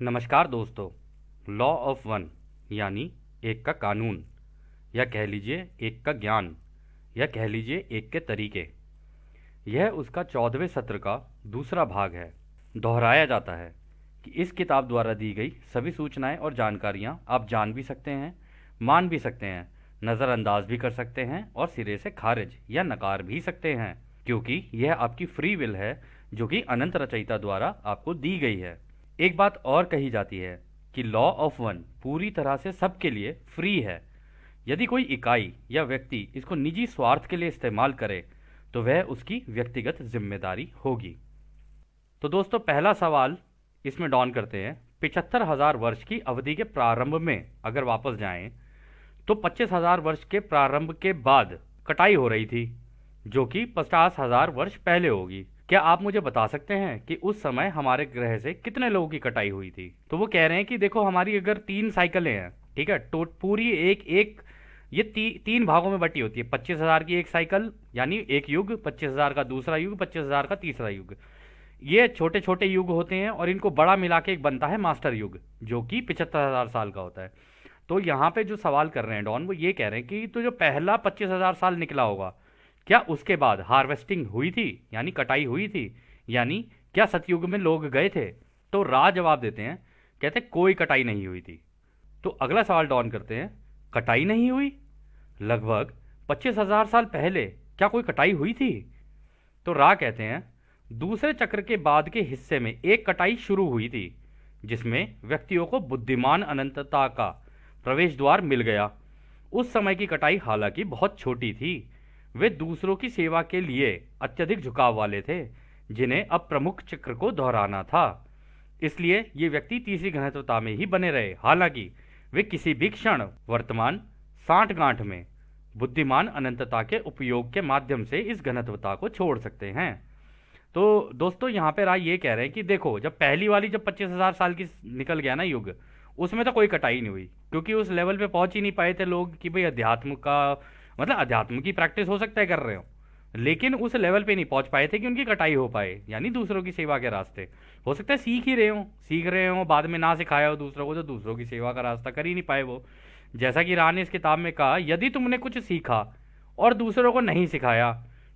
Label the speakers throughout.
Speaker 1: नमस्कार दोस्तों। Law of one यानी एक का कानून, या कह लीजिए एक का ज्ञान, या कह लीजिए एक के तरीके, यह उसका 14वें सत्र का दूसरा भाग है। दोहराया जाता है कि इस किताब द्वारा दी गई सभी सूचनाएं और जानकारियां आप जान भी सकते हैं, मान भी सकते हैं, नज़रअंदाज भी कर सकते हैं और सिरे से खारिज या नकार भी सकते हैं, क्योंकि यह आपकी फ्री विल है जो कि अनंत रचयिता द्वारा आपको दी गई है। एक बात और कही जाती है कि लॉ ऑफ वन पूरी तरह से सबके लिए फ्री है। यदि कोई इकाई या व्यक्ति इसको निजी स्वार्थ के लिए इस्तेमाल करे तो वह उसकी व्यक्तिगत जिम्मेदारी होगी। तो दोस्तों, पहला सवाल इसमें डॉन करते हैं। 75,000 वर्ष की अवधि के प्रारंभ में अगर वापस जाएं तो 25,000 वर्ष के प्रारंभ के बाद कटाई हो रही थी, जो कि 50,000 वर्ष पहले होगी। क्या आप मुझे बता सकते हैं कि उस समय हमारे ग्रह से कितने लोगों की कटाई हुई थी? तो वो कह रहे हैं कि देखो, हमारी अगर 3 साइकिलें हैं, ठीक है, तो पूरी एक एक ये तीन भागों में बटी होती है। 25,000 की एक साइकिल यानी एक युग, 25,000 का दूसरा युग, 25,000 का तीसरा युग। ये छोटे छोटे युग होते हैं और इनको बड़ा मिला के एक बनता है मास्टर युग, जो कि 75,000 साल का होता है। तो यहाँ पे जो सवाल कर रहे हैं डॉन, वो ये कह रहे हैं कि तो जो पहला 25,000 साल निकला होगा, क्या उसके बाद हार्वेस्टिंग हुई थी, यानी कटाई हुई थी, यानी क्या सतयुग में लोग गए थे? तो रा जवाब देते हैं, कहते कोई कटाई नहीं हुई थी। तो अगला सवाल डॉन करते हैं, कटाई नहीं हुई? लगभग 25,000 साल पहले क्या कोई कटाई हुई थी? तो रा कहते हैं, दूसरे चक्र के बाद के हिस्से में एक कटाई शुरू हुई थी, जिसमें व्यक्तियों को बुद्धिमान अनंतता का प्रवेश द्वार मिल गया। उस समय की कटाई हालांकि बहुत छोटी थी। वे दूसरों की सेवा के लिए अत्यधिक झुकाव वाले थे, जिन्हें अब प्रमुख चक्र को दोहराना था। इसलिए ये व्यक्ति तीसरी घनत्वता में ही बने रहे, हालांकि वे किसी भी क्षण वर्तमान सांठगांठ में बुद्धिमान अनंतता के उपयोग के माध्यम से इस घनत्वता को छोड़ सकते हैं। तो दोस्तों, यहाँ पे राय ये कह रहे हैं कि देखो, जब पहली वाली जब 25,000 साल की निकल गया ना युग, उसमें तो कोई कटाई नहीं हुई, क्योंकि उस लेवल पे पहुंच ही नहीं पाए थे लोग कि भाई अध्यात्म का मतलब अध्यात्म की प्रैक्टिस हो सकता है कर रहे हो, लेकिन उस लेवल पे नहीं पहुंच पाए थे कि उनकी कटाई हो पाए, यानी दूसरों की सेवा के रास्ते। हो सकता है सीख रहे हो, बाद में ना सिखाया हो दूसरों को, तो दूसरों की सेवा का रास्ता कर ही नहीं पाए वो। जैसा कि राह ने इस किताब में कहा, यदि तुमने कुछ सीखा और दूसरों को नहीं सिखाया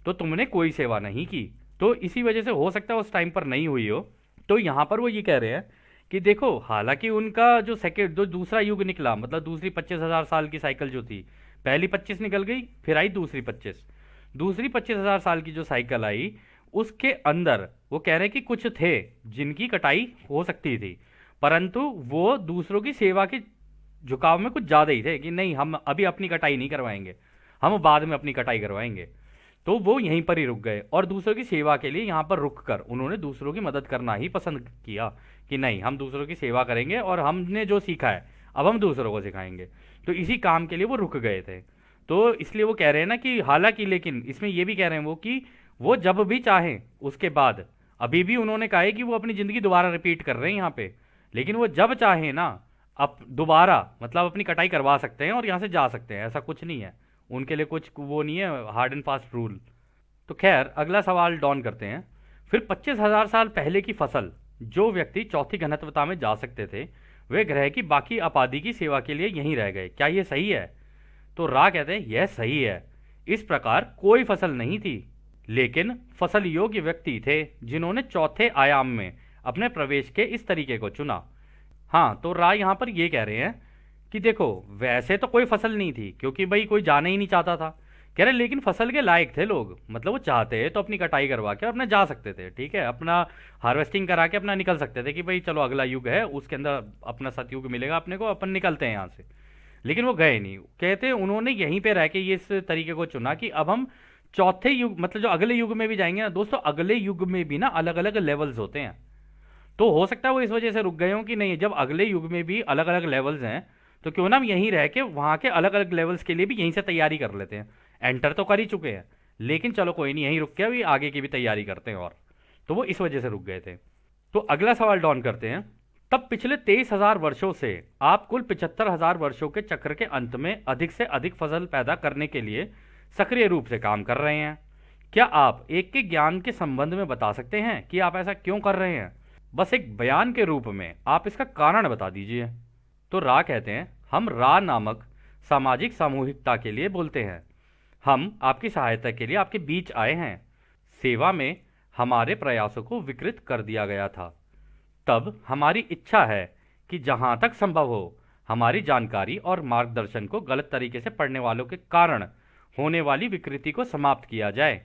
Speaker 1: तो तुमने कोई सेवा नहीं की। तो इसी वजह से हो सकता है उस टाइम पर नहीं हुई हो। तो यहाँ पर वो ये कह रहे हैं कि देखो, हालांकि उनका जो सेकेंड जो दूसरा युग निकला, मतलब दूसरी 25,000 साल की साइकिल जो थी, पहली 25 निकल गई, फिर आई दूसरी 25। दूसरी 25,000 साल की जो साइकिल आई, उसके अंदर वो कह रहे हैं कि कुछ थे जिनकी कटाई हो सकती थी, परंतु वो दूसरों की सेवा के झुकाव में कुछ ज़्यादा ही थे कि नहीं, हम अभी अपनी कटाई नहीं करवाएंगे, हम बाद में अपनी कटाई करवाएंगे। तो वो यहीं पर ही रुक गए और दूसरों की सेवा के लिए यहाँ पर रुक कर उन्होंने दूसरों की मदद करना ही पसंद किया कि नहीं, हम दूसरों की सेवा करेंगे और हमने जो सीखा है अब हम दूसरों को सिखाएंगे। तो इसी काम के लिए वो रुक गए थे। तो इसलिए वो कह रहे हैं ना कि हालांकि, लेकिन इसमें ये भी कह रहे हैं वो कि वो जब भी चाहें उसके बाद, अभी भी उन्होंने कहा है कि वो अपनी ज़िंदगी दोबारा रिपीट कर रहे हैं यहाँ पे, लेकिन वो जब चाहें ना अब दोबारा मतलब अपनी कटाई करवा सकते हैं और यहाँ से जा सकते हैं, ऐसा कुछ नहीं है उनके लिए, कुछ वो नहीं है हार्ड एंड फास्ट रूल। तो खैर, अगला सवाल डॉन करते हैं। फिर 25,000 साल पहले की फसल जो व्यक्ति चौथी घनत्वता में जा सकते थे, वे ग्रह की बाकी आबादी की सेवा के लिए यहीं रह गए, क्या ये सही है? तो रा कहते हैं यह सही है। इस प्रकार कोई फसल नहीं थी, लेकिन फसल योग्य व्यक्ति थे जिन्होंने चौथे आयाम में अपने प्रवेश के इस तरीके को चुना। हाँ, तो रा यहाँ पर ये कह रहे हैं कि देखो, वैसे तो कोई फसल नहीं थी क्योंकि भाई कोई जाना ही नहीं चाहता था, कह रहे, लेकिन फसल के लायक थे लोग, मतलब वो चाहते तो अपनी कटाई करवा के अपने जा सकते थे, ठीक है, अपना हार्वेस्टिंग करा के अपना निकल सकते थे कि भाई चलो अगला युग है, उसके अंदर अपना सतयुग मिलेगा अपने को, अपन निकलते हैं यहाँ से। लेकिन वो गए नहीं, कहते उन्होंने यहीं पे रह के ये इस तरीके को चुना कि अब हम चौथे युग मतलब जो अगले युग में भी जाएंगे ना दोस्तों, अगले युग में भी ना अलग अलग लेवल्स होते हैं। तो हो सकता है वो इस वजह से रुक गए हों कि नहीं, जब अगले युग में भी अलग अलग लेवल्स हैं तो क्यों ना हम यहीं रह के वहाँ के अलग अलग लेवल्स के लिए भी यहीं से तैयारी कर लेते हैं। एंटर तो कर ही चुके हैं, लेकिन चलो कोई नहीं, यहीं रुक के अभी आगे की भी तैयारी करते हैं। और तो वो इस वजह से रुक गए थे। तो अगला सवाल डॉन करते हैं। तब पिछले 23,000 वर्षों से आप कुल 75,000 वर्षों के चक्र के अंत में अधिक से अधिक फसल पैदा करने के लिए सक्रिय रूप से काम कर रहे हैं। क्या आप एक के ज्ञान के संबंध में बता सकते हैं कि आप ऐसा क्यों कर रहे हैं? बस एक बयान के रूप में आप इसका कारण बता दीजिए। तो रा कहते हैं, हम रा नामक सामाजिक सामूहिकता के लिए बोलते हैं। हम आपकी सहायता के लिए आपके बीच आए हैं। सेवा में हमारे प्रयासों को विकृत कर दिया गया था। तब हमारी इच्छा है कि जहां तक संभव हो हमारी जानकारी और मार्गदर्शन को गलत तरीके से पढ़ने वालों के कारण होने वाली विकृति को समाप्त किया जाए।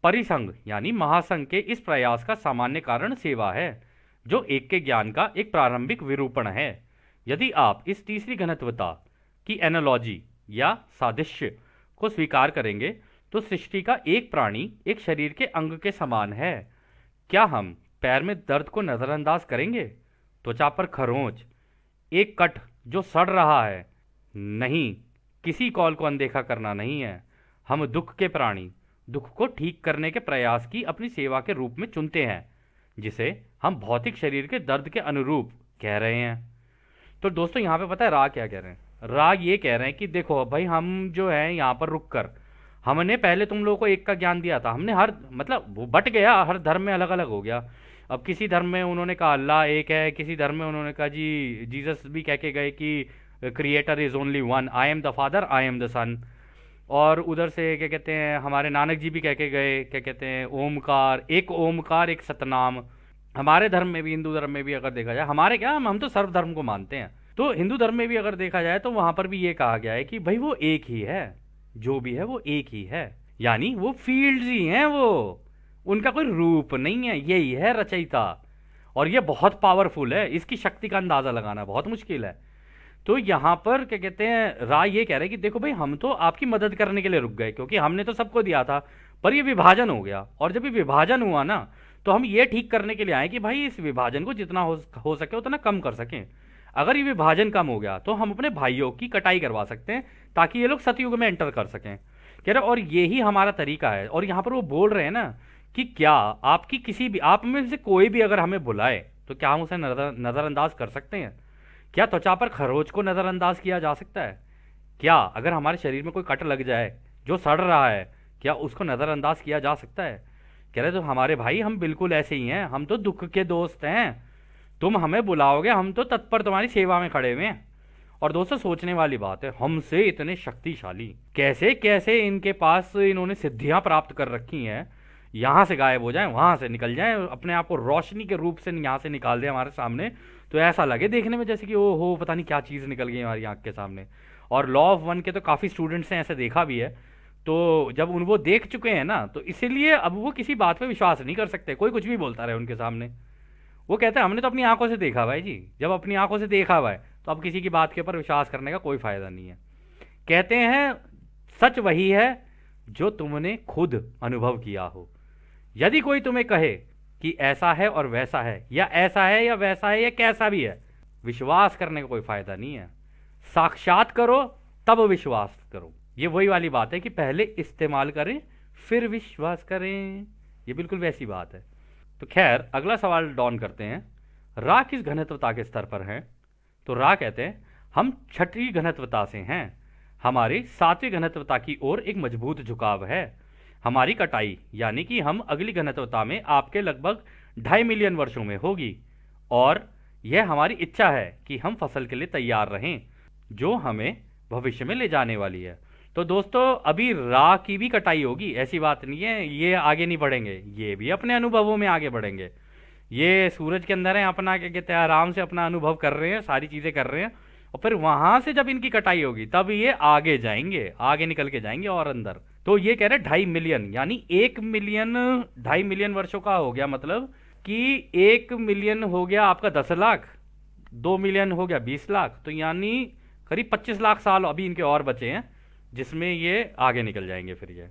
Speaker 1: परिसंघ यानी महासंघ के इस प्रयास का सामान्य कारण सेवा है, जो एक के ज्ञान का एक प्रारंभिक विरूपण है। यदि आप इस तीसरी घनत्वता की एनालॉजी या सादृश्य को स्वीकार करेंगे तो सृष्टि का एक प्राणी एक शरीर के अंग के समान है। क्या हम पैर में दर्द को नजरअंदाज करेंगे? त्वचा पर खरोंच, एक कट जो सड़ रहा है? नहीं, किसी कॉल को अनदेखा करना नहीं है। हम दुख के प्राणी, दुख को ठीक करने के प्रयास की अपनी सेवा के रूप में चुनते हैं, जिसे हम भौतिक शरीर के दर्द के अनुरूप कह रहे हैं। तो दोस्तों यहाँ पे पता है रा क्या कह रहे हैं? रा ये कह रहे हैं कि देखो भाई, हम जो है यहाँ पर रुक कर हमने पहले तुम लोगों को एक का ज्ञान दिया था। हमने हर मतलब वो बट गया, हर धर्म में अलग अलग हो गया। अब किसी धर्म में उन्होंने कहा अल्लाह एक है, किसी धर्म में उन्होंने कहा जी जीसस भी कह के गए कि creator is only one, I am the father, I am the son. और उधर से क्या कहते हैं, हमारे नानक जी भी कह के गए, क्या कहते हैं, ओमकार एक सतनाम। हमारे धर्म में भी, हिंदू धर्म में भी अगर देखा जाए, हमारे क्या, हम तो सर्व धर्म को मानते हैं, तो हिंदू धर्म में भी अगर देखा जाए तो वहां पर भी ये कहा गया है कि भाई वो एक ही है, जो भी है वो एक ही है। यानी वो फील्ड्स ही हैं, वो उनका कोई रूप नहीं है, यही है रचयिता। और ये बहुत पावरफुल है, इसकी शक्ति का अंदाजा लगाना बहुत मुश्किल है। तो यहां पर क्या कहते हैं, राय ये कह रहे हैं कि देखो भाई, हम तो आपकी मदद करने के लिए रुक गए क्योंकि हमने तो सबको दिया था, पर ये विभाजन हो गया। और जब ये विभाजन हुआ ना, तो हम ये ठीक करने के लिए आए कि भाई इस विभाजन को जितना हो सके उतना कम कर सकें। अगर ये विभाजन कम हो गया तो हम अपने भाइयों की कटाई करवा सकते हैं ताकि ये लोग सतयुग में एंटर कर सकें, कह रहे। और यही हमारा तरीका है। और यहाँ पर वो बोल रहे हैं ना कि क्या आपकी किसी भी, आप में से कोई भी अगर हमें बुलाए तो क्या हम उसे नज़रअंदाज कर सकते हैं? क्या त्वचा पर खरोच को नज़रअंदाज किया जा सकता है? क्या अगर हमारे शरीर में कोई कट लग जाए जो सड़ रहा है, क्या उसको नज़रअंदाज किया जा सकता है? कह रहे तो हमारे भाई, हम बिल्कुल ऐसे ही हैं, हम तो दुख के दोस्त हैं। तुम हमें बुलाओगे, हम तो तत्पर तुम्हारी सेवा में खड़े हुए हैं। और दोस्तों सोचने वाली बात है, हमसे इतने शक्तिशाली कैसे कैसे इनके पास इन्होंने सिद्धियां प्राप्त कर रखी हैं। यहाँ से गायब हो जाएं, वहाँ से निकल जाएं, अपने आप को रोशनी के रूप से यहाँ से निकाल दें हमारे सामने, तो ऐसा लगे देखने में जैसे कि ओ हो पता नहीं क्या चीज़ निकल गई हमारी आँख के सामने। और लॉ ऑफ वन के तो काफ़ी स्टूडेंट्स हैं, ऐसे देखा भी है। तो जब उन वो देख चुके हैं ना, तो इसीलिए अब वो किसी बात पे विश्वास नहीं कर सकते, कोई कुछ भी बोलता रहे उनके सामने। वो कहते हैं हमने तो अपनी आंखों से देखा भाई जी, जब अपनी आंखों से देखा हुआ है तो अब किसी की बात के ऊपर विश्वास करने का कोई फायदा नहीं है। कहते हैं सच वही है जो तुमने खुद अनुभव किया हो। यदि कोई तुम्हें कहे कि ऐसा है और वैसा है, या ऐसा है या वैसा है, या कैसा भी है, विश्वास करने का कोई फायदा नहीं है। साक्षात करो तब विश्वास करो। ये वही वाली बात है कि पहले इस्तेमाल करें फिर विश्वास करें, ये बिल्कुल वैसी बात है। तो खैर अगला सवाल डॉन करते हैं, रा किस घनत्वता के स्तर पर हैं? तो रा कहते हैं हम छठी घनत्वता से हैं। हमारी सातवीं घनत्वता की ओर एक मजबूत झुकाव है। हमारी कटाई यानी कि हम अगली घनत्वता में आपके लगभग 2.5 मिलियन वर्षों में होगी, और यह हमारी इच्छा है कि हम फसल के लिए तैयार रहें जो हमें भविष्य में ले जाने वाली है। तो दोस्तों अभी रा की भी कटाई होगी, ऐसी बात नहीं है ये आगे नहीं बढ़ेंगे, ये भी अपने अनुभवों में आगे बढ़ेंगे। ये सूरज के अंदर है, अपना क्या कहते हैं, आराम से अपना अनुभव कर रहे हैं, सारी चीज़ें कर रहे हैं, और फिर वहां से जब इनकी कटाई होगी तब ये आगे जाएंगे, आगे निकल के जाएंगे और अंदर। तो ये कह रहे 2.5 मिलियन, यानी 1 मिलियन 2.5 मिलियन वर्षों का हो गया, मतलब कि 1 मिलियन हो गया आपका 10 लाख, 2 मिलियन हो गया 20 लाख, तो यानी करीब 25 लाख साल अभी इनके और बचे हैं जिसमें ये आगे निकल जाएंगे। फिर ये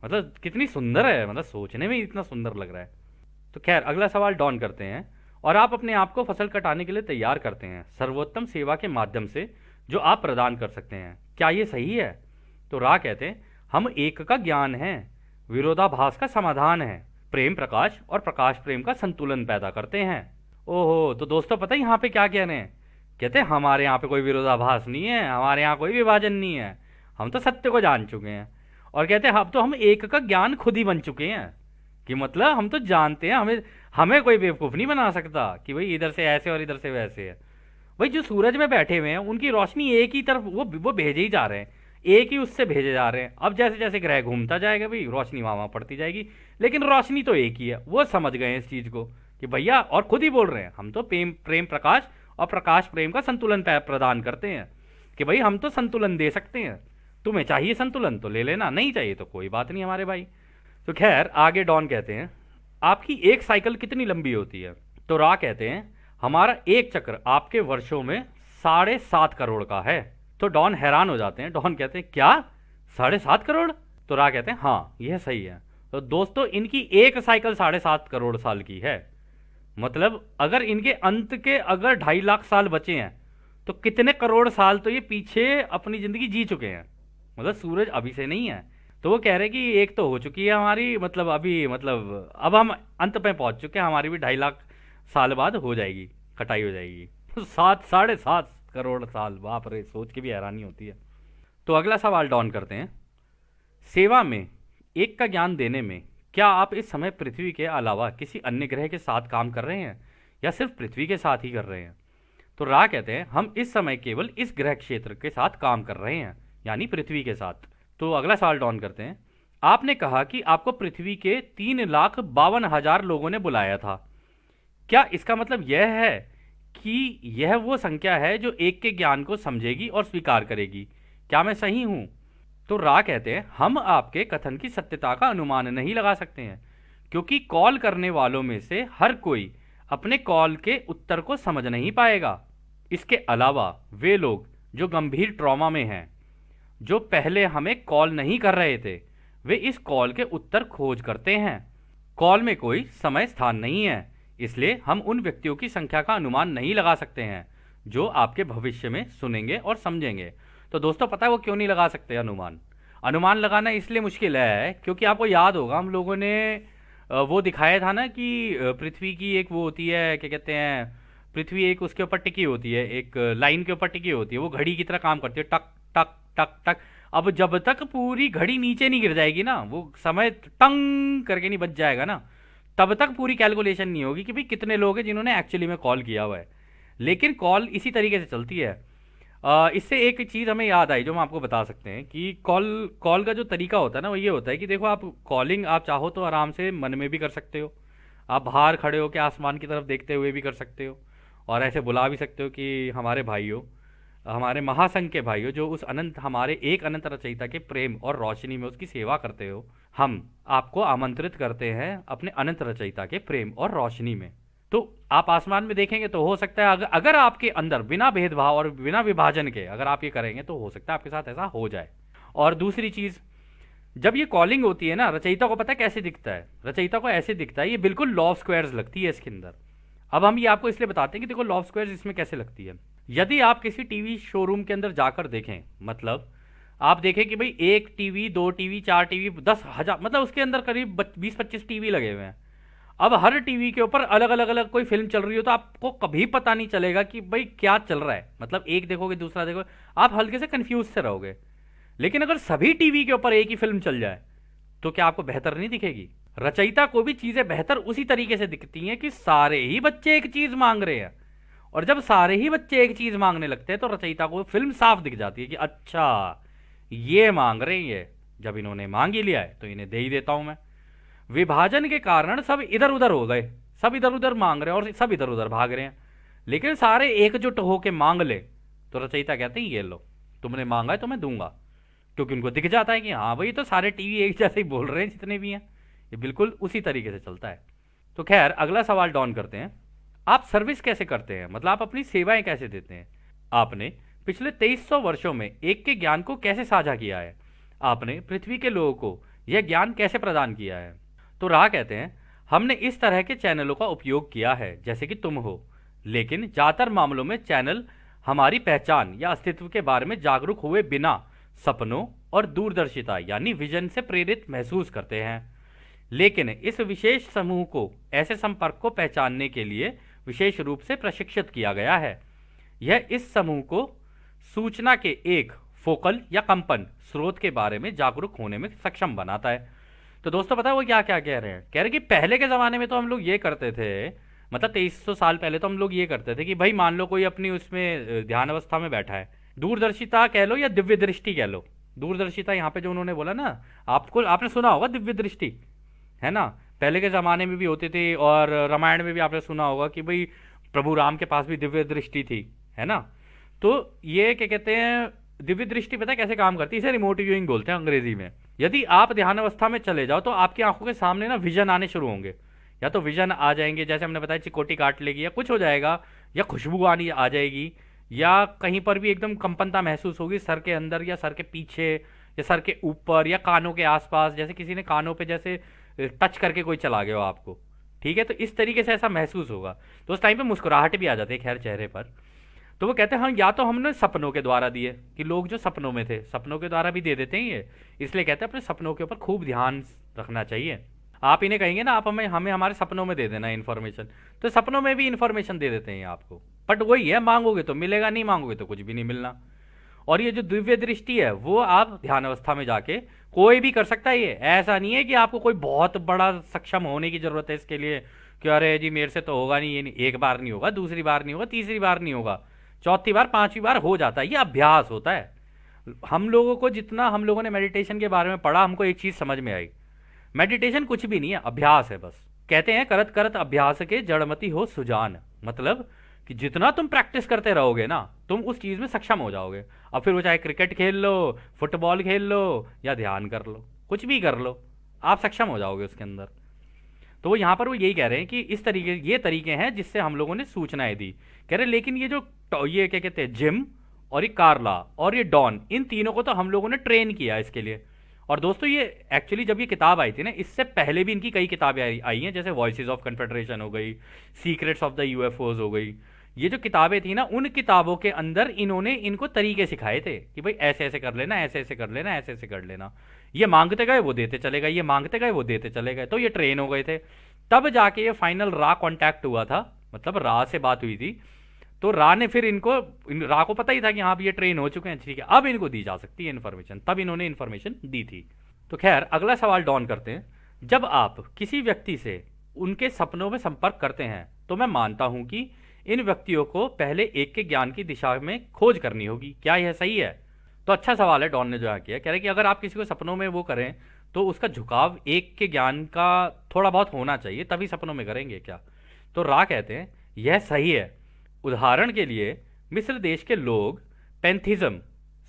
Speaker 1: मतलब कितनी सुंदर है, मतलब सोचने में इतना सुंदर लग रहा है। तो खैर अगला सवाल डॉन करते हैं, और आप अपने आप को फसल कटाने के लिए तैयार करते हैं सर्वोत्तम सेवा के माध्यम से जो आप प्रदान कर सकते हैं, क्या ये सही है? तो रा कहते हैं हम एक का ज्ञान है, विरोधाभास का समाधान है, प्रेम प्रकाश और प्रकाश प्रेम का संतुलन पैदा करते हैं। ओहो, तो दोस्तों पता है यहाँ पे क्या कह रहे हैं? कहते हैं हमारे यहाँ पे कोई विरोधाभास नहीं है, हमारे यहाँ कोई विभाजन नहीं है, हम तो सत्य को जान चुके हैं। और कहते हैं अब तो हम एक का ज्ञान खुद ही बन चुके हैं। कि मतलब हम तो जानते हैं, हमें हमें कोई बेवकूफ़ नहीं बना सकता कि भाई इधर से ऐसे और इधर से वैसे है। भाई जो सूरज में बैठे हुए हैं उनकी रोशनी एक ही तरफ वो भेजे ही जा रहे हैं, एक ही उससे भेजे जा रहे हैं। अब जैसे जैसे ग्रह घूमता जाएगा भाई रोशनी वहाँ वहाँ पड़ती जाएगी, लेकिन रोशनी तो एक ही है। वो समझ गए हैं इस चीज़ को कि भैया, और खुद ही बोल रहे हैं हम तो प्रेम प्रेम प्रकाश और प्रकाश प्रेम का संतुलन प्रदान करते हैं कि भाई हम तो संतुलन दे सकते हैं, तुम्हें चाहिए संतुलन तो ले लेना, नहीं चाहिए तो कोई बात नहीं हमारे भाई। तो खैर आगे डॉन कहते हैं, आपकी एक साइकिल कितनी लंबी होती है? तो रा कहते हैं, हमारा एक चक्र आपके वर्षों में 7.5 करोड़ का है। तो डॉन हैरान हो जाते हैं। डॉन कहते हैं, क्या 7.5 करोड़? तो रा कहते हैं, हाँ यह सही है। तो दोस्तों इनकी एक साइकिल 7.5 करोड़ साल की है। मतलब अगर इनके अंत के अगर 2.5 लाख साल बचे हैं तो कितने करोड़ साल तो ये पीछे अपनी जिंदगी जी चुके हैं। मतलब सूरज अभी से नहीं है। तो वो कह रहे हैं कि एक तो हो चुकी है हमारी, मतलब अभी, मतलब अब हम अंत पे पहुंच चुके हैं, हमारी भी 2.5 लाख साल बाद हो जाएगी, कटाई हो जाएगी। 7.5 करोड़ साल, बाप रे, सोच के भी हैरानी होती है। तो अगला सवाल डॉन करते हैं, सेवा में एक का ज्ञान देने में क्या आप इस समय पृथ्वी के अलावा किसी अन्य ग्रह के साथ काम कर रहे हैं या सिर्फ पृथ्वी के साथ ही कर रहे हैं? तो रा कहते हैं, हम इस समय केवल इस ग्रह क्षेत्र के साथ काम कर रहे हैं, यानी पृथ्वी के साथ। तो अगला सवाल डॉन करते हैं, आपने कहा कि आपको पृथ्वी के 3,52,000 लोगों ने बुलाया था। क्या इसका मतलब यह है कि यह वो संख्या है जो एक के ज्ञान को समझेगी और स्वीकार करेगी? क्या मैं सही हूं? तो रा कहते हैं, हम आपके कथन की सत्यता का अनुमान नहीं लगा सकते हैं, क्योंकि कॉल करने वालों में से हर कोई अपने कॉल के उत्तर को समझ नहीं पाएगा। इसके अलावा वे लोग जो गंभीर ट्रॉमा में हैं, जो पहले हमें कॉल नहीं कर रहे थे, वे इस कॉल के उत्तर खोज करते हैं। कॉल में कोई समय स्थान नहीं है, इसलिए हम उन व्यक्तियों की संख्या का अनुमान नहीं लगा सकते हैं जो आपके भविष्य में सुनेंगे और समझेंगे। तो दोस्तों पता है वो क्यों नहीं लगा सकते अनुमान? अनुमान लगाना इसलिए मुश्किल है क्योंकि आपको याद होगा हम लोगों ने वो दिखाया था ना कि पृथ्वी की एक वो होती है, क्या कहते हैं, पृथ्वी एक उसके ऊपर टिकी होती है, एक लाइन के ऊपर टिकी होती है, वो घड़ी की तरह काम करती है, टक टक टक टक। अब जब तक पूरी घड़ी नीचे नहीं गिर जाएगी ना, वो समय टंग करके नहीं बच जाएगा ना, तब तक पूरी कैलकुलेशन नहीं होगी कि भाई कितने लोग हैं जिन्होंने एक्चुअली में कॉल किया हुआ है। लेकिन कॉल इसी तरीके से चलती है। इससे एक चीज़ हमें याद आई जो हम आपको बता सकते हैं कि कॉल कॉल का जो तरीका होता है ना वो ये होता है कि देखो, आप कॉलिंग आप चाहो तो आराम से मन में भी कर सकते हो, आप बाहर खड़े हो के आसमान की तरफ देखते हुए भी कर सकते हो, और ऐसे बुला भी सकते हो कि हमारे भाइयों, हमारे महासंघ के भाइयों, जो उस अनंत, हमारे एक अनंत रचयिता के प्रेम और रोशनी में उसकी सेवा करते हो, हम आपको आमंत्रित करते हैं अपने अनंत रचयिता के प्रेम और रोशनी में। तो आप आसमान में देखेंगे तो हो सकता है अगर आपके अंदर बिना भेदभाव और बिना विभाजन के अगर आप ये करेंगे तो हो सकता है आपके साथ ऐसा हो जाए। और दूसरी चीज़, जब ये कॉलिंग होती है ना, रचयिता को पता है कैसे दिखता है? रचयिता को ऐसे दिखता है, ये बिल्कुल लॉ ऑफ स्क्वायर्स लगती है इसके अंदर। अब हम ये आपको इसलिए बताते हैं कि देखो लॉ ऑफ स्क्वायर्स इसमें कैसे लगती है। यदि आप किसी टीवी शोरूम के अंदर जाकर देखें, मतलब आप देखें कि भाई 1 टीवी, 2 टीवी, 4 टीवी, 10,000, मतलब उसके अंदर करीब 20-25 टीवी लगे हुए हैं। अब हर टीवी के ऊपर अलग अलग अलग कोई फिल्म चल रही हो तो आपको कभी पता नहीं चलेगा कि भाई क्या चल रहा है। मतलब एक देखोगे दूसरा देखोगे, आप हल्के से कंफ्यूज से रहोगे। लेकिन अगर सभी टीवी के ऊपर एक ही फिल्म चल जाए तो क्या आपको बेहतर नहीं दिखेगी? रचयिता को भी चीजें बेहतर उसी तरीके से दिखती हैं कि सारे ही बच्चे एक चीज मांग रहे हैं, और जब सारे ही बच्चे एक चीज मांगने लगते हैं तो रचयिता को फिल्म साफ दिख जाती है कि अच्छा ये मांग रहे हैं, ये जब इन्होंने मांग ही लिया है तो इन्हें दे ही देता हूं मैं। विभाजन के कारण सब इधर उधर हो गए, सब इधर उधर मांग रहे हैं और सब इधर उधर भाग रहे हैं, लेकिन सारे एकजुट होके मांग ले तो रचयिता कहते हैं ये लो, तुमने मांगा है तो मैं दूंगा, क्योंकि उनको दिख जाता है कि हाँ भाई तो सारे टीवी एक जैसे ही बोल रहे हैं जितने भी हैं। ये बिल्कुल उसी तरीके से चलता है। तो खैर अगला सवाल डॉन करते हैं, आप सर्विस कैसे करते हैं? मतलब आप अपनी सेवाएं कैसे देते हैं? आपने पिछले 2300 वर्षों में एक के ज्ञान को कैसे साझा किया है? आपने पृथ्वी के लोगों को यह ज्ञान कैसे प्रदान किया है? तो राह कहते हैं, हमने इस तरह के चैनलों का उपयोग किया है जैसे कि तुम हो, लेकिन ज़्यादातर मामलों में चैनल हमारी पहचान या अस्तित्व के बारे में जागरूक हुए बिना सपनों और दूरदर्शिता यानी विजन से प्रेरित महसूस करते हैं। लेकिन इस विशेष समूह को ऐसे संपर्क को पहचानने के लिए विशेष रूप से प्रशिक्षित किया गया है। यह इस समूह को सूचना के एक फोकल या कंपन स्रोत के बारे में जागरूक होने में सक्षम बनाता है। तो दोस्तों पता है वो क्या क्या कह रहे हैं? कह रहे कि पहले के ज़माने में तो हम लोग ये करते थे, मतलब 2300 साल पहले तो हम लोग ये करते थे कि भाई मान लो कोई अपनी उसमें ध्यान अवस्था में बैठा है, दूरदर्शिता कह लो या दिव्य दृष्टि कह लो। दूरदर्शिता यहाँ पे जो उन्होंने बोला ना, आपको आपने सुना होगा दिव्य दृष्टि, है ना? पहले के ज़माने में भी होती थी, और रामायण में भी आपने सुना होगा कि भाई प्रभु राम के पास भी दिव्य दृष्टि थी, है ना? तो ये क्या कहते हैं, दिव्य दृष्टि पता है कैसे काम करती है? इसे रिमोट व्यूइंग बोलते हैं अंग्रेजी में। यदि आप ध्यान अवस्था में चले जाओ तो आपकी आंखों के सामने ना विजन आने शुरू होंगे। या तो विजन आ जाएंगे, जैसे हमने बताया चिकोटी काट लेगी या कुछ हो जाएगा, या खुशबू आनी आ जाएगी, या कहीं पर भी एकदम कंपनता महसूस होगी सर के अंदर या सर के पीछे या सर के ऊपर या कानों के आसपास, जैसे किसी ने कानों पे जैसे टच करके कोई चला गया हो आपको। ठीक है, तो इस तरीके से ऐसा महसूस होगा। तो उस टाइम पे मुस्कुराहट भी आ जाती है खैर चेहरे पर। तो वो कहते हैं हाँ, या तो हमने सपनों के द्वारा दिए, कि लोग जो सपनों में थे सपनों के द्वारा भी दे देते हैं ये, इसलिए कहते हैं अपने सपनों के ऊपर खूब ध्यान रखना चाहिए। आप इन्हें कहेंगे ना, आप हमें हमें हमारे सपनों में दे देना इन्फॉर्मेशन, तो सपनों में भी इन्फॉर्मेशन दे देते हैं ये आपको। बट वही है, मांगोगे तो मिलेगा, नहीं मांगोगे तो कुछ भी नहीं मिलना। और ये जो दिव्य दृष्टि है वो आप ध्यान अवस्था में जाके कोई भी कर सकता है। ये ऐसा नहीं है कि आपको कोई बहुत बड़ा सक्षम होने की जरूरत है इसके लिए, कि अरे जी मेरे से तो होगा नहीं, ये नहीं, एक बार नहीं होगा, दूसरी बार नहीं होगा, तीसरी बार नहीं होगा, चौथी बार पांचवी बार हो जाता है। ये अभ्यास होता है। हम लोगों को जितना हम लोगों ने मेडिटेशन के बारे में पढ़ा, हमको एक चीज समझ में आई, मेडिटेशन कुछ भी नहीं है, अभ्यास है बस। कहते हैं करत करत अभ्यास के जड़मति हो सुजान, मतलब कि जितना तुम प्रैक्टिस करते रहोगे ना, तुम उस चीज में सक्षम हो जाओगे। अब फिर वो चाहे क्रिकेट खेल लो, फुटबॉल खेल लो, या ध्यान कर लो, कुछ भी कर लो, आप सक्षम हो जाओगे उसके अंदर। तो वो यहाँ पर वो यही कह रहे हैं कि इस तरीके, ये तरीके हैं जिससे हम लोगों ने सूचनाएं दी। कह रहे लेकिन ये जो ये क्या कहते हैं, जिम और ये कार्ला और ये डॉन, इन तीनों को तो हम लोगों ने ट्रेन किया इसके लिए। और दोस्तों ये एक्चुअली जब ये किताब आई थी ना, इससे पहले भी इनकी कई किताबें आई हैं, जैसे वॉइसेस ऑफ कन्फेडरेशन हो गई, सीक्रेट्स ऑफ द यूएफओज हो गई। ये जो किताबें थी ना, उन किताबों के अंदर इन्होंने इनको तरीके सिखाए थे कि भाई ऐसे ऐसे कर लेना, ऐसे ऐसे कर लेना, ऐसे ऐसे कर लेना। ये मांगते गए वो देते चले गए, ये मांगते गए वो देते चले गए, तो ये ट्रेन हो गए थे। तब जाके ये फाइनल रा कांटेक्ट हुआ था, मतलब रा से बात हुई थी। तो रा ने फिर रा को पता ही था कि हाँ ये ट्रेन हो चुके हैं, ठीक है अब इनको दी जा सकती है इन्फॉर्मेशन, तब इन्होंने इन्फॉर्मेशन दी थी। तो खैर अगला सवाल डॉन करते हैं, जब आप किसी व्यक्ति से उनके सपनों में संपर्क करते हैं तो मैं मानता हूं कि इन व्यक्तियों को पहले एक के ज्ञान की दिशा में खोज करनी होगी, क्या यह सही है? तो अच्छा सवाल है डॉन ने जो यहाँ किया। कह रहे कि अगर आप किसी को सपनों में वो करें तो उसका झुकाव एक के ज्ञान का थोड़ा बहुत होना चाहिए, तभी सपनों में करेंगे क्या? तो रा कहते हैं यह सही है। उदाहरण के लिए मिस्र देश के लोग पैंथिज्म,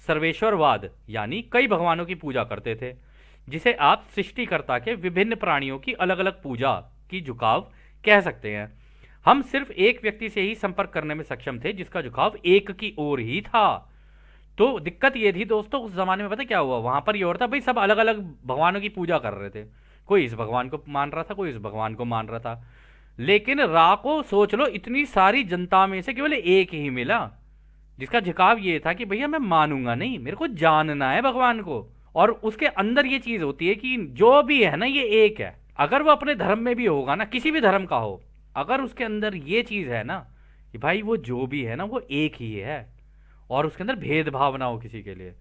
Speaker 1: सर्वेश्वरवाद यानी कई भगवानों की पूजा करते थे, जिसे आप सृष्टिकर्ता के विभिन्न प्राणियों की अलग अलग पूजा की झुकाव कह सकते हैं। हम सिर्फ एक व्यक्ति से ही संपर्क करने में सक्षम थे जिसका झुकाव एक की ओर ही था। तो दिक्कत ये थी दोस्तों, उस जमाने में पता क्या हुआ, वहां पर ये और था भाई, सब अलग अलग भगवानों की पूजा कर रहे थे, कोई इस भगवान को मान रहा था, कोई इस भगवान को मान रहा था। लेकिन रा को सोच लो, इतनी सारी जनता में से केवल एक ही मिला जिसका झुकाव ये था कि भैया मैं मानूंगा नहीं, मेरे को जानना है भगवान को। और उसके अंदर ये चीज होती है कि जो भी है ना ये एक है। अगर वो अपने धर्म में भी होगा ना, किसी भी धर्म का हो, अगर उसके अंदर ये चीज है ना कि भाई वो जो भी है ना वो एक ही है, और उसके अंदर भेदभाव ना हो किसी के लिए,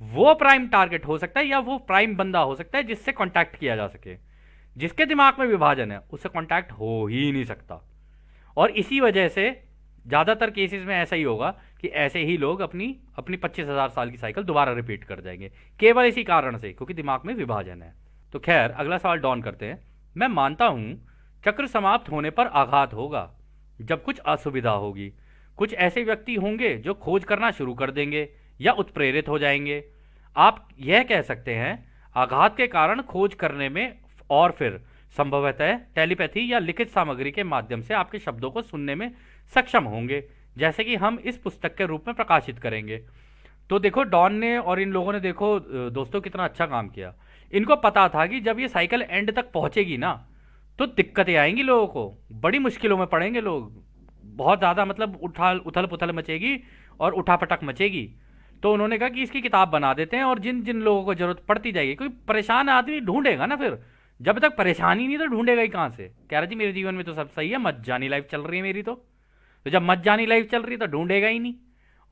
Speaker 1: वो प्राइम टारगेट हो सकता है या वो प्राइम बंदा हो सकता है जिससे कांटेक्ट किया जा सके। जिसके दिमाग में विभाजन है उससे कांटेक्ट हो ही नहीं सकता। और इसी वजह से ज्यादातर केसेस में ऐसा ही होगा कि ऐसे ही लोग अपनी अपनी 25,000 साल की साइकिल दोबारा रिपीट कर जाएंगे, केवल इसी कारण से, क्योंकि दिमाग में विभाजन है। तो खैर अगला सवाल डॉन करते हैं, मैं मानता हूं चक्र समाप्त होने पर आघात होगा, जब कुछ असुविधा होगी। कुछ ऐसे व्यक्ति होंगे जो खोज करना शुरू कर देंगे या उत्प्रेरित हो जाएंगे। आप यह कह सकते हैं आघात के कारण खोज करने में, और फिर संभवतः टेलीपैथी या लिखित सामग्री के माध्यम से आपके शब्दों को सुनने में सक्षम होंगे, जैसे कि हम इस पुस्तक के रूप में प्रकाशित करेंगे। तो देखो डॉन ने और इन लोगों ने देखो दोस्तों कितना अच्छा काम किया। इनको पता था कि जब ये साइकिल एंड तक पहुंचेगी ना तो दिक्कतें आएंगी, लोगों को बड़ी मुश्किलों में पड़ेंगे लोग, बहुत ज़्यादा मतलब उथल पुथल मचेगी और उठापटक मचेगी। तो उन्होंने कहा कि इसकी किताब बना देते हैं, और जिन जिन लोगों को जरूरत पड़ती जाएगी, कोई परेशान आदमी ढूंढेगा ना, फिर जब तक परेशानी नहीं तो ढूंढेगा ही कहाँ से। कह रहा जी मेरे जीवन में तो सब सही है, मत जानी लाइफ चल रही है मेरी, तो जब मत जानी लाइफ चल रही है तो ढूंढेगा ही नहीं,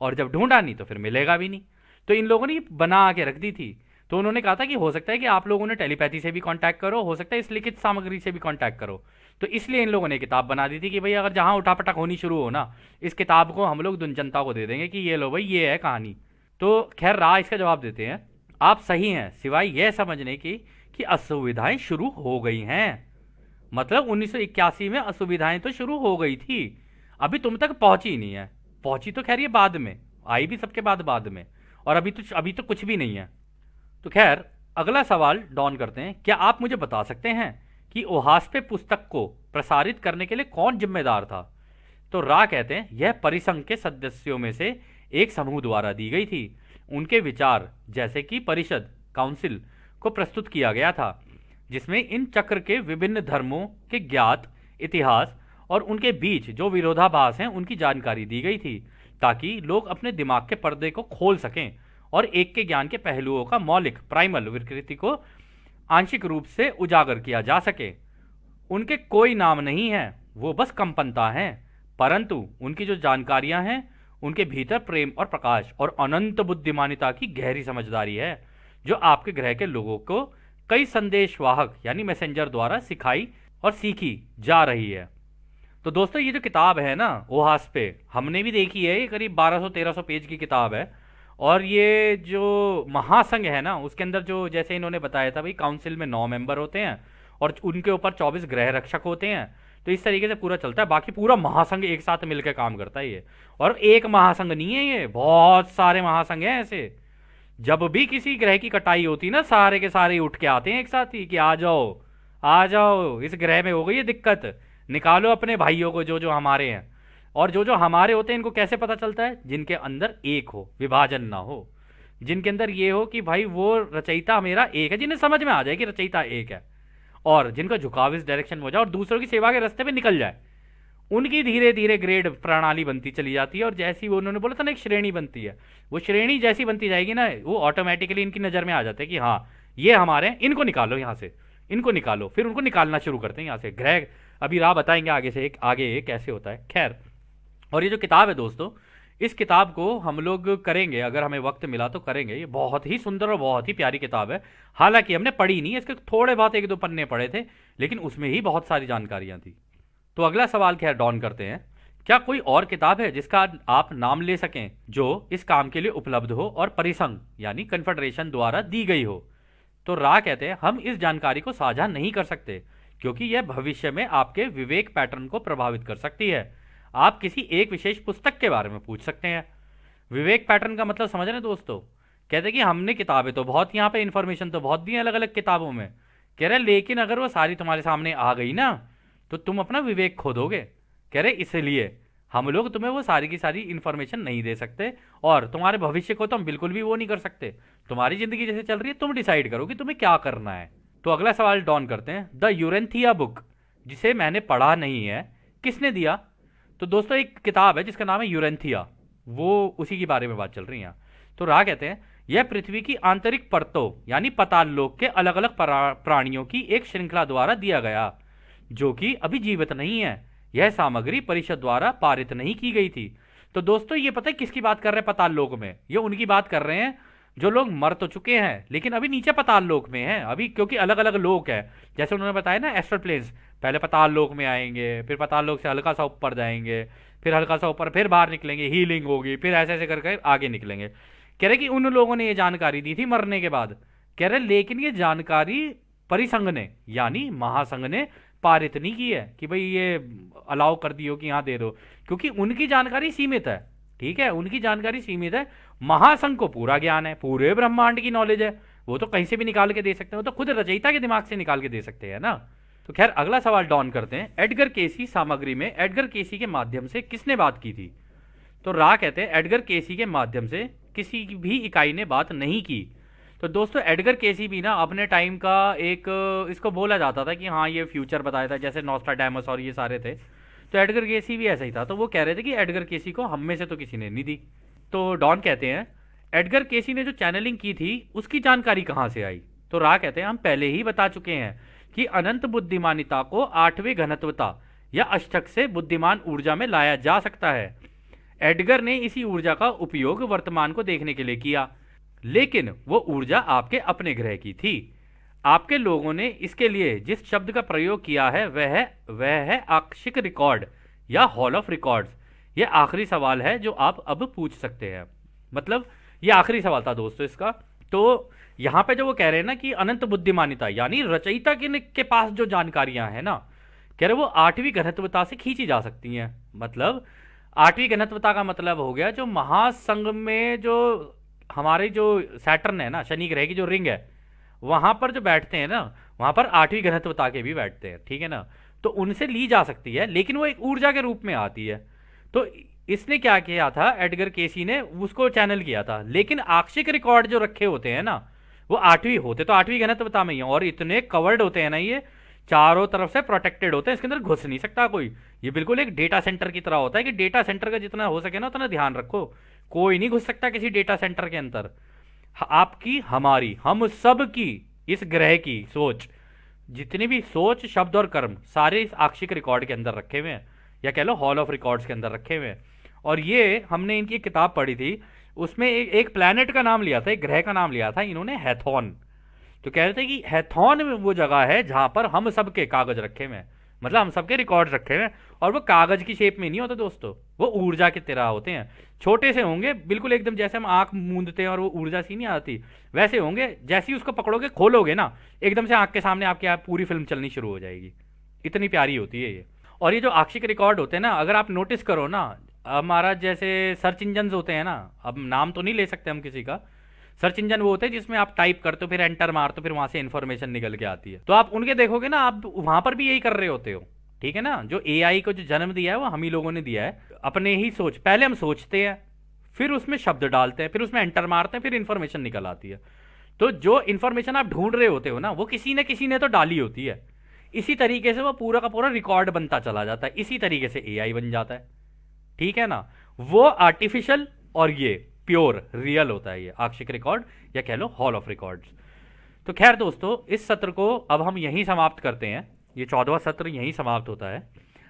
Speaker 1: और जब ढूंढा नहीं तो फिर मिलेगा भी नहीं। तो इन लोगों ने बना के रख दी थी। तो उन्होंने कहा था कि हो सकता है कि आप लोगों ने टेलीपैथी से भी कांटेक्ट करो, हो सकता है इस लिखित सामग्री से भी कांटेक्ट करो। तो इसलिए इन लोगों ने किताब बना दी थी कि भाई अगर जहां उठापटक होनी शुरू हो ना, इस किताब को हम लोग जनता को दे देंगे कि ये लो भाई, ये है कहानी। तो खैर राह इसका जवाब देते हैं, आप सही हैं सिवाय यह समझने की कि असुविधाएं शुरू हो गई हैं। मतलब 1981 में असुविधाएं तो शुरू हो गई थी, अभी तुम तक पहुंची नहीं है। पहुंची तो खैर ये बाद में आई, भी सबके बाद में, और अभी तो कुछ भी नहीं है। तो खैर अगला सवाल डॉन करते हैं, क्या आप मुझे बता सकते हैं कि ओहास्पे पुस्तक को प्रसारित करने के लिए कौन जिम्मेदार था? तो रा कहते हैं यह परिसंघ के सदस्यों में से एक समूह द्वारा दी गई थी। उनके विचार जैसे कि परिषद काउंसिल को प्रस्तुत किया गया था, जिसमें इन चक्र के विभिन्न धर्मों के ज्ञात इतिहास और उनके बीच जो विरोधाभास हैं उनकी जानकारी दी गई थी, ताकि लोग अपने दिमाग के पर्दे को खोल सकें और एक के ज्ञान के पहलुओं का मौलिक प्राइमल विकृति को आंशिक रूप से उजागर किया जा सके। उनके कोई नाम नहीं है, वो बस कंपनता हैं, परंतु उनकी जो जानकारियां हैं उनके भीतर प्रेम और प्रकाश और अनंत बुद्धिमानिता की गहरी समझदारी है, जो आपके ग्रह के लोगों को कई संदेशवाहक यानी मैसेंजर द्वारा सिखाई और सीखी जा रही है। तो दोस्तों ये जो किताब है ना ओहास्पे, हमने भी देखी है, ये करीब 1200-1300 पेज की किताब है। और ये जो महासंघ है ना उसके अंदर जो जैसे इन्होंने बताया था भाई, काउंसिल में 9 मेंबर होते हैं और उनके ऊपर 24 ग्रह रक्षक होते हैं। तो इस तरीके से पूरा चलता है, बाकी पूरा महासंघ एक साथ मिलकर काम करता है ये। और एक महासंघ नहीं है ये, बहुत सारे महासंघ हैं ऐसे। जब भी किसी ग्रह की कटाई होती ना, सारे के सारे उठ के आते हैं एक साथ ही कि आ जाओ आ जाओ, इस ग्रह में हो गई है दिक्कत, निकालो अपने भाइयों को जो जो हमारे हैं। और जो जो हमारे होते हैं इनको कैसे पता चलता है? जिनके अंदर एक हो, विभाजन ना हो, जिनके अंदर ये हो कि भाई वो रचयिता मेरा एक है, जिन्हें समझ में आ जाए कि रचयिता एक है, और जिनका झुकाव इस डायरेक्शन में हो जाए और दूसरों की सेवा के रास्ते पे निकल जाए, उनकी धीरे धीरे ग्रेड प्रणाली बनती चली जाती है। और जैसी वो उन्होंने बोला था ना एक श्रेणी बनती है, वो श्रेणी जैसी बनती जाएगी ना, वो ऑटोमेटिकली इनकी नज़र में आ जाते हैं कि हाँ ये हमारे हैं, इनको निकालो यहाँ से, इनको निकालो। फिर उनको निकालना शुरू करते हैं यहाँ से ग्रह। अभी राह बताएंगे आगे से आगे कैसे होता है। खैर, और ये जो किताब है दोस्तों, इस किताब को हम लोग करेंगे, अगर हमें वक्त मिला तो करेंगे। ये बहुत ही सुंदर और बहुत ही प्यारी किताब है। हालांकि हमने पढ़ी नहीं है, इसके थोड़े बहुत 1-2 पन्ने पढ़े थे, लेकिन उसमें ही बहुत सारी जानकारियां थी। तो अगला सवाल खैर डॉन करते हैं, क्या कोई और किताब है जिसका आप नाम ले सकें जो इस काम के लिए उपलब्ध हो और परिसंघ यानी कन्फेडरेशन द्वारा दी गई हो? तो रा कहते हैं हम इस जानकारी को साझा नहीं कर सकते, क्योंकि यह भविष्य में आपके विवेक पैटर्न को प्रभावित कर सकती है। आप किसी एक विशेष पुस्तक के बारे में पूछ सकते हैं। विवेक पैटर्न का मतलब समझ रहे हैं दोस्तों? कहते हैं कि हमने किताबें तो बहुत, यहाँ पे इंफॉर्मेशन तो बहुत दी है अलग अलग किताबों में, कह रहे लेकिन अगर वो सारी तुम्हारे सामने आ गई ना तो तुम अपना विवेक खो दोगे। कह रहे इसलिए हम लोग तुम्हें वो सारी की सारी इंफॉर्मेशन नहीं दे सकते, और तुम्हारे भविष्य को तो हम बिल्कुल भी वो नहीं कर सकते। तुम्हारी जिंदगी जैसे चल रही है तुम डिसाइड करो कि तुम्हें क्या करना है। तो अगला सवाल डॉन करते हैं, द यूरेंथिया बुक, जिसे मैंने पढ़ा नहीं है, किसने दिया? तो दोस्तों एक किताब है जिसका नाम है यूरेंथिया, वो उसी के बारे में बात चल रही है। तो राह कहते हैं यह पृथ्वी की आंतरिक परतों यानी पाताल लोक के अलग अलग प्राणियों की एक श्रृंखला द्वारा दिया गया, जो कि अभी जीवित नहीं है। यह सामग्री परिषद द्वारा पारित नहीं की गई थी। तो दोस्तों ये पता है किसकी बात कर रहे हैं पाताल लोक में? ये उनकी बात कर रहे हैं जो लोग मर तो चुके हैं लेकिन अभी नीचे पाताल लोक में हैं अभी, क्योंकि अलग अलग लोक है। जैसे उन्होंने बताया ना एस्ट्रल प्लेन्स, पहले पाताल लोक में आएंगे, फिर पाताल लोक से हल्का सा ऊपर जाएंगे, फिर हल्का सा ऊपर, फिर बाहर निकलेंगे, हीलिंग होगी, फिर ऐसे ऐसे करके आगे निकलेंगे। कह रहे कि उन लोगों ने ये जानकारी दी थी मरने के बाद। कह रहे लेकिन ये जानकारी परिसंघ ने यानी महासंघ ने पारित नहीं की है कि भाई ये अलाउ कर दियो कि यहाँ दे दो, क्योंकि उनकी जानकारी सीमित है। ठीक है, उनकी जानकारी सीमित है। महासंघ को पूरा ज्ञान है, पूरे ब्रह्मांड की नॉलेज है, वो तो कहीं से भी निकाल के दे सकते हैं, वो तो खुद रचयिता के दिमाग से निकाल के दे सकते हैं ना। तो खैर अगला सवाल डॉन करते हैं, एडगर केसी सामग्री में एडगर केसी के माध्यम से किसने बात की थी? तो रा कहते हैं एडगर केसी के माध्यम से किसी भी इकाई ने बात नहीं की। तो दोस्तों एडगर केसी भी ना अपने टाइम का एक, इसको बोला जाता था कि हाँ ये फ्यूचर बताया था, जैसे नॉस्ट्राडामस और ये सारे थे। तो एडगर केसी भी ऐसा ही था। तो वो कह रहे थे कि एडगर केसी को हम में से तो किसी ने नहीं दी। तो डॉन कहते हैं एडगर केसी ने जो चैनलिंग की थी उसकी जानकारी कहाँ से आई? तो रा कहते हैं हम पहले ही बता चुके हैं कि अनंत बुद्धिमानिता को 8वें घनत्वता या अष्टक से बुद्धिमान ऊर्जा में लाया जा सकता है। एडगर ने इसी ऊर्जा का उपयोग वर्तमान को देखने के लिए किया। लेकिन वो ऊर्जा आपके अपने ग्रह की थी। आपके लोगों ने इसके लिए जिस शब्द का प्रयोग किया है वह है आक्षिक रिकॉर्ड या हॉल ऑफ रिकॉर्ड्स। ये आखिरी सवाल है जो आप अब पूछ सकते हैं। मतलब ये आखिरी सवाल था दोस्तों इसका। तो यहाँ पे जो वो कह रहे हैं ना कि अनंत बुद्धिमानिता यानी रचयिता के पास जो जानकारियां हैं ना, कह रहे वो आठवीं घनत्वता से खींची जा सकती हैं। मतलब आठवीं घनत्वता का मतलब हो गया जो महासंघ में जो हमारे जो सैटर्न है ना, शनि ग्रह की जो रिंग है, वहां पर जो बैठते हैं ना, वहां पर आठवीं घनत्वता के भी बैठते हैं, ठीक है ना। तो उनसे ली जा सकती है, लेकिन वो एक ऊर्जा के रूप में आती है। तो इसने क्या किया था, एडगर केसी ने उसको चैनल किया था। लेकिन आक्षिक रिकॉर्ड जो रखे होते हैं ना, वो आठवीं होते तो आठवीं घनत्वता में ही हैं, और इतने कवर्ड होते हैं ना, ये चारों तरफ से प्रोटेक्टेड होते हैं, इसके अंदर घुस नहीं सकता कोई। ये बिल्कुल एक डेटा सेंटर की तरह होता है कि डेटा सेंटर का जितना हो सके ना उतना ध्यान रखो, कोई नहीं घुस सकता किसी डेटा सेंटर के अंदर। आपकी, हमारी, हम सब की, इस ग्रह की सोच, जितनी भी सोच, शब्द और कर्म, सारे इस आक्षिक रिकॉर्ड के अंदर रखे हुए हैं, या कह लो हॉल ऑफ रिकॉर्ड्स के अंदर रखे हुए हैं। और ये हमने इनकी एक किताब पढ़ी थी, उसमें एक प्लैनेट का नाम लिया था, एक ग्रह का नाम लिया था इन्होंने, हैथॉन। तो कह रहे थे कि हैथॉन में वो जगह है जहां पर हम सब के कागज रखे हुए हैं, मतलब हम सबके रिकॉर्ड्स रखे हुए हैं। और वो कागज की शेप में नहीं होते दोस्तों, वो ऊर्जा की तरह होते हैं। छोटे से होंगे बिल्कुल, एकदम जैसे हम आंख मूंदते हैं और वो ऊर्जा सी नहीं आती, वैसे होंगे। जैसे ही उसको पकड़ोगे, खोलोगे ना, एकदम से आंख के सामने आपके आप पूरी फिल्म चलनी शुरू हो जाएगी। इतनी प्यारी होती है ये। और ये जो आक्षिक रिकॉर्ड होते हैं ना, अगर आप नोटिस करो ना, हमारा जैसे सर्च इंजन होते हैं ना, अब नाम तो नहीं ले सकते हम किसी का, सर्च इंजन वो होते हैं जिसमें आप टाइप करते हो, फिर एंटर मारते हो, फिर वहां से इन्फॉर्मेशन निकल के आती है। तो आप उनके देखोगे ना, आप वहां पर भी यही कर रहे होते हो, ठीक है ना। जो एआई को जो जन्म दिया है वो हम ही लोगों ने दिया है, अपने ही सोच। पहले हम सोचते हैं, फिर उसमें शब्द डालते हैं, फिर उसमें एंटर मारते हैं, फिर इन्फॉर्मेशन निकल आती है। तो जो इन्फॉर्मेशन आप ढूंढ रहे होते हो ना, वो किसी ने तो डाली होती है। इसी तरीके से वो पूरा का पूरा रिकॉर्ड बनता चला जाता है, इसी तरीके से एआई बन जाता है, ठीक है ना। वो आर्टिफिशियल और ये प्योर रियल होता है, ये आक्षिक रिकॉर्ड या कह लो हॉल ऑफ रिकॉर्ड्स। तो खैर दोस्तों, इस सत्र को अब हम यहीं समाप्त करते हैं। ये 14वां सत्र यहीं समाप्त होता है।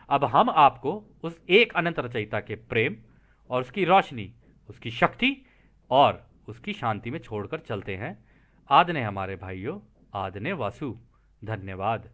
Speaker 1: अब हम आपको उस एक अनंत रचयिता के प्रेम और उसकी रोशनी, उसकी शक्ति और उसकी शांति में छोड़कर चलते हैं। आदने हमारे भाइयों, आदने वासु। धन्यवाद।